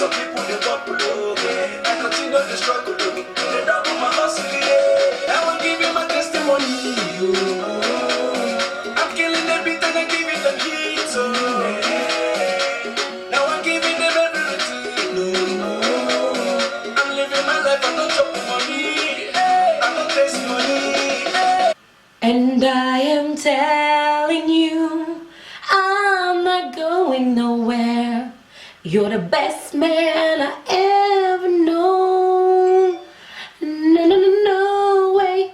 some people they bubble, yeah. I continue to struggle, they double my hustle, yeah. Now I'm giving my testimony, I'm killing the beat and I'm giving them heat, so yeah. Now I'm giving them everything, I'm living my life, I'm not chopping money, I'm not chasing money. And I am telling you, I'm not going nowhere. You're the best man I ever know. No, no, no, no way.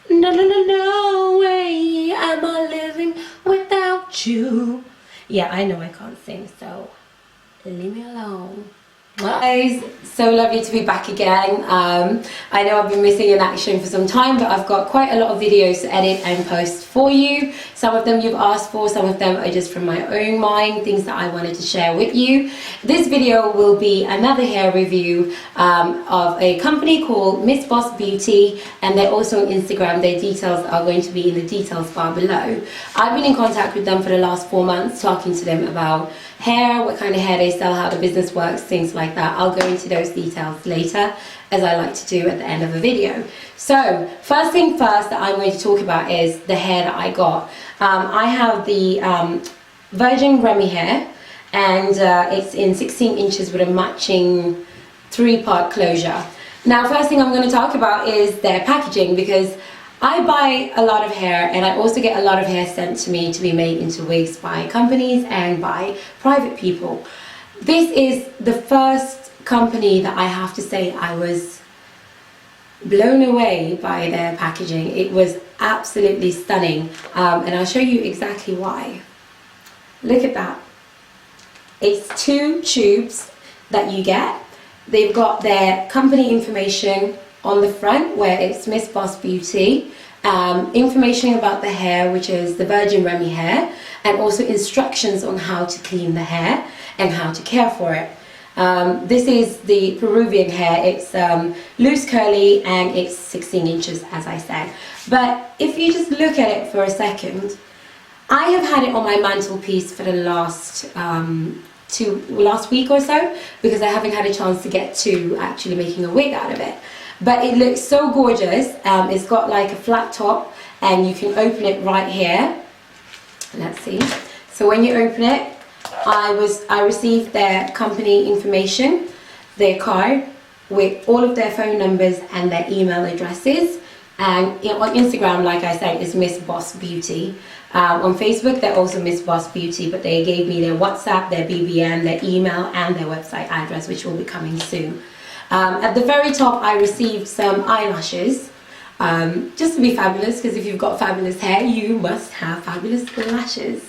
No, no, no, no way. I'm not living without you. Yeah, I know I can't sing, so leave me alone. Guys, so lovely to be back again. I know I've been missing in action for some time, but I've got quite a lot of videos to edit and post for you. Some of them you've asked for, some of them are just from my own mind, things that I wanted to share with you. This video will be another hair review of a company called Miss Boss Beauty, and they're also on Instagram. Their details are going to be in the details bar below. I've been in contact with them for the last 4 months, talking to them about hair, what kind of hair they sell, how the business works, things like that. I'll go into those details later, as I like to do at the end of a video. So first thing first that I'm going to talk about is the hair that I got. I have the Virgin Remy hair, and it's in 16 inches with a matching 3-part closure. Now first thing I'm going to talk about is their packaging, because I buy a lot of hair, and I also get a lot of hair sent to me to be made into wigs by companies and by private people. This is the first company that I have to say I was blown away by their packaging. It was absolutely stunning, and I'll show you exactly why. Look at that. It's 2 tubes that you get. They've got their company information on the front, where it's Miss Boss Beauty, information about the hair, which is the Virgin Remy hair, and also instructions on how to clean the hair and how to care for it. This is the Peruvian hair. It's loose curly, and it's 16 inches, as I said. But if you just look at it for a second, I have had it on my mantelpiece for the last week or so, because I haven't had a chance to get to actually making a wig out of it. But it looks so gorgeous. It's got like a flat top, and you can open it right here. Let's see. So when you open it, I received their company information, their card with all of their phone numbers and their email addresses. And on Instagram, like I said, is Miss Boss Beauty. On Facebook, they're also Miss Boss Beauty, but they gave me their WhatsApp, their BBM, their email, and their website address, which will be coming soon. At the very top, I received some eyelashes, just to be fabulous, because if you've got fabulous hair, you must have fabulous lashes.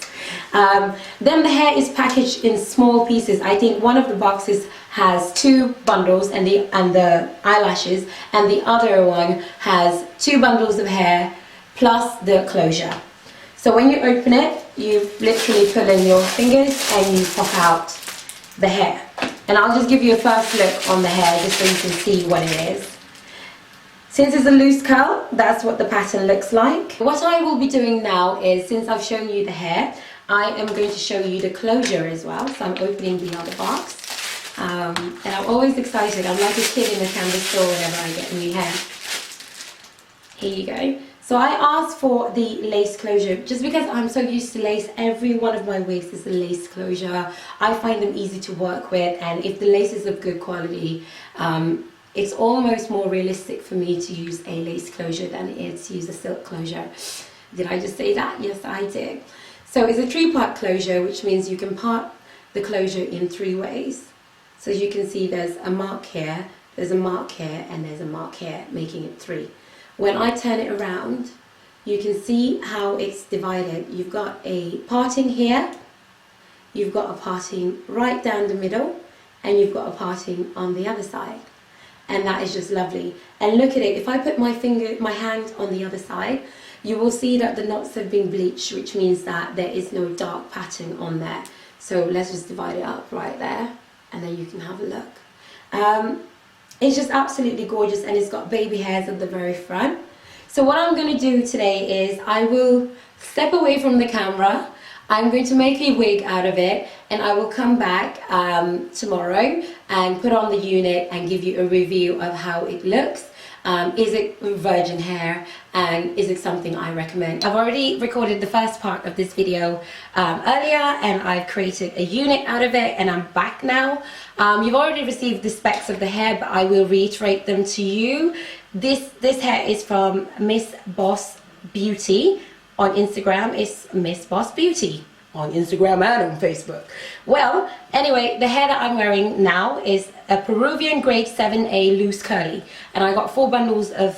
Then the hair is packaged in small pieces. I think one of the boxes has 2 bundles and the eyelashes, and the other one has 2 bundles of hair plus the closure. So when you open it, you literally pull in your fingers and you pop out the hair. And I'll just give you a first look on the hair, just so you can see what it is. Since it's a loose curl, that's what the pattern looks like. What I will be doing now is, since I've shown you the hair, I am going to show you the closure as well. So I'm opening the other box. And I'm always excited. I'm like a kid in a candy store whenever I get new hair. Here you go. So I asked for the lace closure just because I'm so used to lace. Every one of my wigs is a lace closure. I find them easy to work with, and if the lace is of good quality, it's almost more realistic for me to use a lace closure than it is to use a silk closure. Did I just say that? Yes, I did. So it's a 3-part closure, which means you can part the closure in 3 ways. So as you can see, there's a mark here, there's a mark here, and there's a mark here, making it 3. When I turn it around, you can see how it's divided. You've got a parting here, you've got a parting right down the middle, and you've got a parting on the other side. And that is just lovely. And look at it, if I put my hand on the other side, you will see that the knots have been bleached, which means that there is no dark pattern on there. So let's just divide it up right there, and then you can have a look. It's just absolutely gorgeous, and it's got baby hairs at the very front. So what I'm going to do today is I will step away from the camera. I'm going to make a wig out of it, and I will come back tomorrow and put on the unit and give you a review of how it looks. Is it virgin hair, and is it something I recommend? I've already recorded the first part of this video earlier, and I've created a unit out of it, and I'm back now. You've already received the specs of the hair, but I will reiterate them to you. This hair is from Miss Boss Beauty. On Instagram, it's Miss Boss Beauty. On Instagram and on Facebook. Well, anyway, the hair that I'm wearing now is a Peruvian grade 7A loose curly, and I got 4 bundles of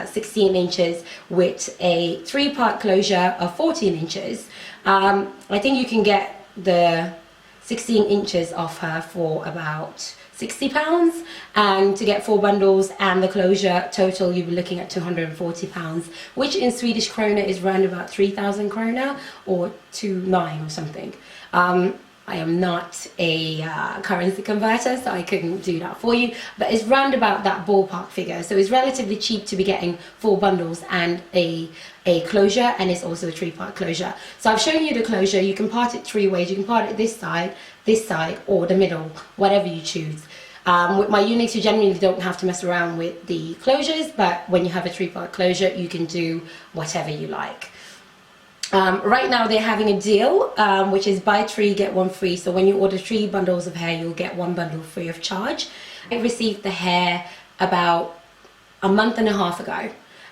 16 inches with a 3-part closure of 14 inches. I think you can get the 16 inches off her for about £60, and to get 4 bundles and the closure total, you'll be looking at £240, which in Swedish krona is around about 3,000 krona or 2,900 or something. I am not a currency converter, so I couldn't do that for you, but it's round about that ballpark figure. So it's relatively cheap to be getting 4 bundles and a closure, and it's also a 3-part closure. So I've shown you the closure. You can part it 3 ways. You can part it this side, or the middle, whatever you choose. With my units, you generally don't have to mess around with the closures, but when you have a 3-part closure, you can do whatever you like. Right now they're having a deal, which is buy 3 get 1 free. So when you order 3 bundles of hair, you'll get 1 bundle free of charge. I received the hair about a month and a half ago,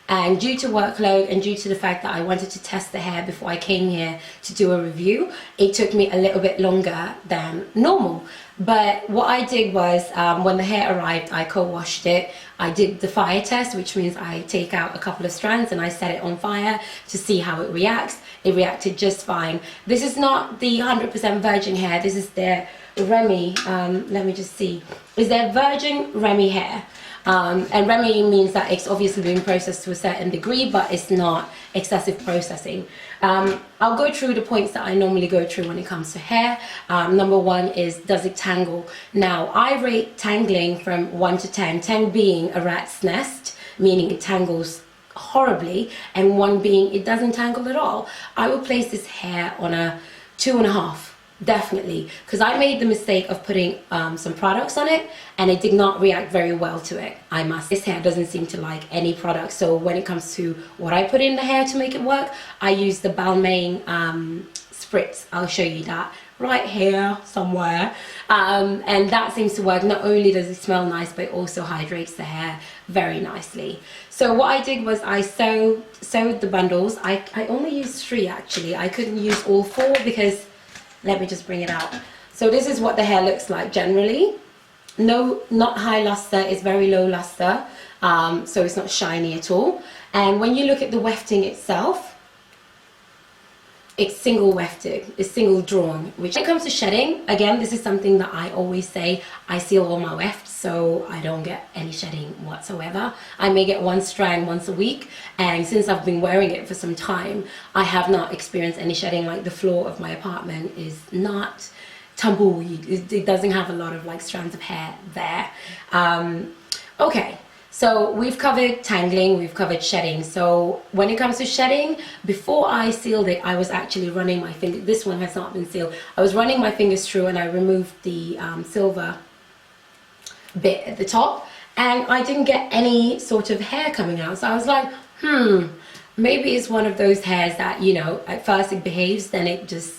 and due to workload and due to the fact that I wanted to test the hair before I came here to do a review, it took me a little bit longer than normal. But what I did was, when the hair arrived, I co-washed it. I did the fire test, which means I take out a couple of strands and I set it on fire to see how it reacts. It reacted just fine. This is not the 100% virgin hair. This is their Remy, let me just see. It's their Virgin Remy hair. And Remy means that it's obviously being processed to a certain degree, but it's not excessive processing. I'll go through the points that I normally go through when it comes to hair. Number 1 is, does it tangle? Now, I rate tangling from 1 to 10, 10 being a rat's nest, meaning it tangles horribly, and 1 being it doesn't tangle at all. I will place this hair on a 2.5. Definitely, because I made the mistake of putting some products on it, and it did not react very well to it. This hair doesn't seem to like any product, so when it comes to what I put in the hair to make it work, I use the Balmain spritz. I'll show you that right here somewhere, and that seems to work. Not only does it smell nice, but it also hydrates the hair very nicely. So what I did was I sewed the bundles. I only used 3 actually. I couldn't use all 4 because, let me just bring it out. So this is what the hair looks like generally. No, not high luster, it's very low luster, so it's not shiny at all. And when you look at the wefting itself, it's single wefted, it's single drawn. Which, when it comes to shedding, again, this is something that I always say, I seal all my wefts, so I don't get any shedding whatsoever. I may get 1 strand once a week, and since I've been wearing it for some time, I have not experienced any shedding. Like, the floor of my apartment is not tumbleweed. It doesn't have a lot of like strands of hair there. Okay. So we've covered tangling, we've covered shedding. So when it comes to shedding, before I sealed it, I was actually running my finger. This one has not been sealed. I was running my fingers through, and I removed the silver bit at the top, and I didn't get any sort of hair coming out. So I was like, maybe it's one of those hairs that, you know, at first it behaves, then it just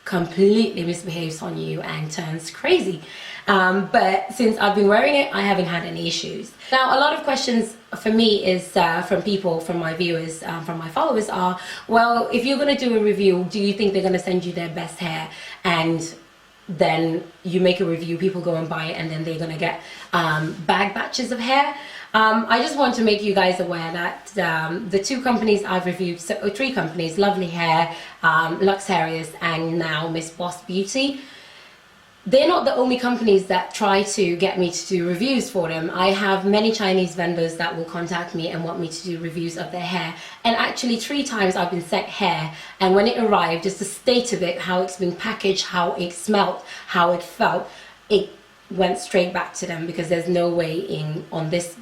completely misbehaves on you and turns crazy. But since I've been wearing it, I haven't had any issues. Now, a lot of questions for me is from people, from my viewers, from my followers are, well, if you're going to do a review, do you think they're going to send you their best hair, and then you make a review, people go and buy it, and then they're going to get bag batches of hair? I just want to make you guys aware that the 2 companies I've reviewed, so 3 companies, Lovely Hair, Lux Harriers, and now Miss Boss Beauty, they're not the only companies that try to get me to do reviews for them. I have many Chinese vendors that will contact me and want me to do reviews of their hair. And actually 3 times I've been sent hair, and when it arrived, just the state of it, how it's been packaged, how it smelled, how it felt, it went straight back to them, because there's no way on this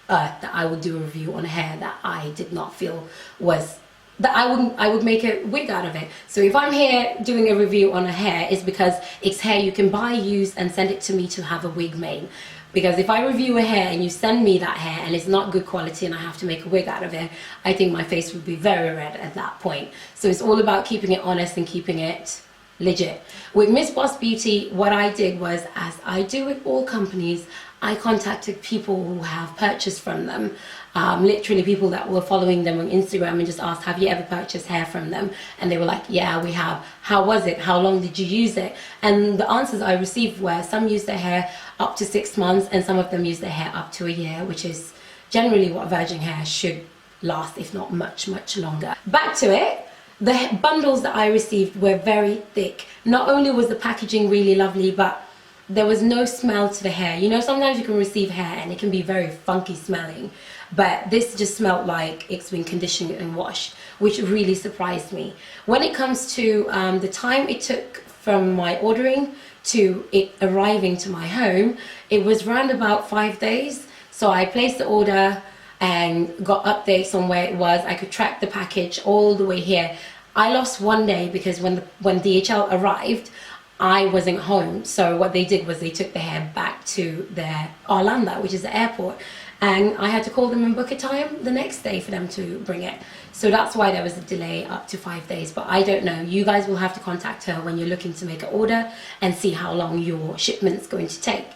earth that I would do a review on hair that I did not feel was that I would make a wig out of it. So if I'm here doing a review on a hair, it's because it's hair you can buy, use, and send it to me to have a wig made. Because if I review a hair and you send me that hair and it's not good quality and I have to make a wig out of it, I think my face would be very red at that point. So it's all about keeping it honest and keeping it legit. With Miss Boss Beauty, what I did was, as I do with all companies, I contacted people who have purchased from them. Literally people that were following them on Instagram, and just asked, have you ever purchased hair from them? And they were like, yeah, we have. How was it? How long did you use it? And the answers I received were, some used their hair up to 6 months and some of them used their hair up to a year, which is generally what virgin hair should last, if not much, much longer. Back to it. The bundles that I received were very thick. Not only was the packaging really lovely, but there was no smell to the hair. You know, sometimes you can receive hair and it can be very funky smelling, but this just smelled like it's been conditioned and washed, which really surprised me. When it comes to the time it took from my ordering to it arriving to my home, it was around about 5 days. So I placed the order and got updates on where it was. I could track the package all the way here. I lost 1 day because when DHL arrived, I wasn't home. So what they did was they took the hair back to their Arlanda, which is the airport, and I had to call them and book a time the next day for them to bring it. So that's why there was a delay up to 5 days. But I don't know, you guys will have to contact her when you're looking to make an order and see how long your shipment's going to take.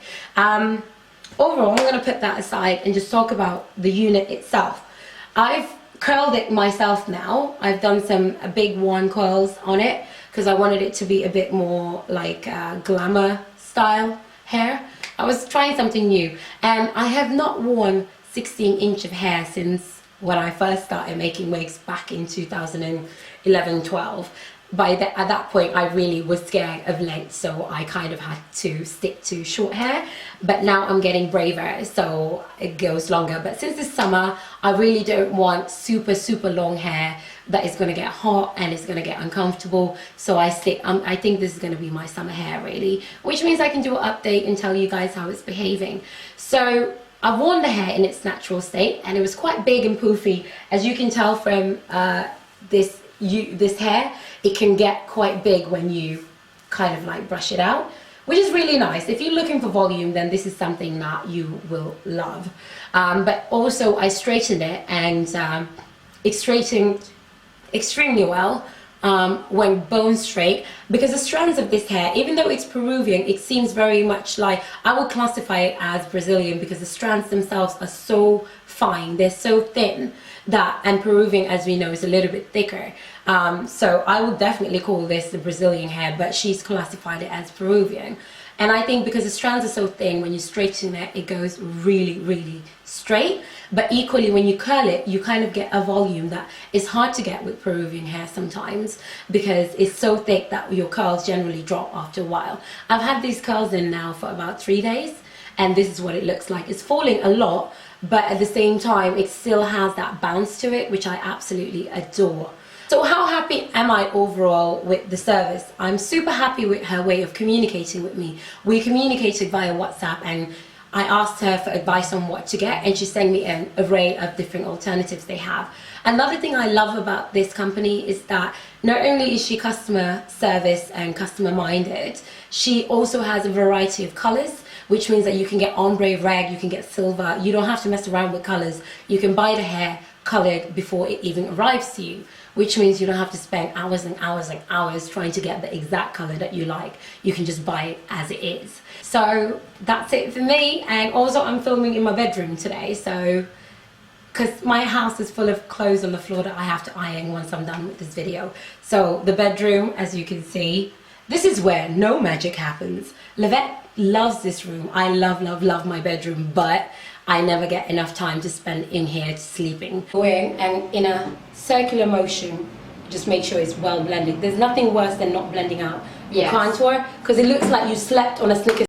Overall, I'm going to put that aside and just talk about the unit itself. I've curled it myself now. I've done some big one curls on it because I wanted it to be a bit more like glamour style hair. I was trying something new, and I have not worn 16 inch of hair since when I first started making wigs back in 2011-12. At that point I really was scared of length, so I kind of had to stick to short hair. But now I'm getting braver, so it goes longer. But since this summer, I really don't want super long hair that is going to get hot and it's going to get uncomfortable. So I think this is going to be my summer hair really, which means I can do an update and tell you guys how it's behaving. So I've worn the hair in its natural state, and it was quite big and poofy. As you can tell from this hair, it can get quite big when you kind of like brush it out, which is really nice. If you're looking for volume, then this is something that you will love. But also I straightened it, and it straightened extremely well, went bone straight, because the strands of this hair, even though it's Peruvian, it seems very much like, I would classify it as Brazilian because the strands themselves are so fine, they're so thin, and Peruvian, as we know, is a little bit thicker. So I would definitely call this the Brazilian hair, but she's classified it as Peruvian. And I think because the strands are so thin, when you straighten it, it goes really straight. But equally, when you curl it, you kind of get a volume that is hard to get with Peruvian hair sometimes, because it's so thick that your curls generally drop after a while. I've had these curls in now for about 3 days, and this is what it looks like. It's falling a lot, but at the same time, it still has that bounce to it, which I absolutely adore. So how happy am I overall with the service? I'm super happy with her way of communicating with me. We communicated via WhatsApp, and I asked her for advice on what to get, and she sent me an array of different alternatives they have. Another thing I love about this company is that not only is she customer service and customer minded, she also has a variety of colors, which means that you can get ombre, rag, you can get silver. You don't have to mess around with colors. You can buy the hair colored before it even arrives to you, which means you don't have to spend hours and hours and hours trying to get the exact color that you like. You can just buy it as it is. So that's it for me. And also I'm filming in my bedroom today, so because my house is full of clothes on the floor that I have to iron once I'm done with this video. So the bedroom, as you can see, this is where no magic happens. Livette loves this room. I love my bedroom, but I never get enough time to spend in here sleeping. And in a circular motion, just make sure it's well blended. There's nothing worse than not blending out your contour, because it looks like you slept on a Snickers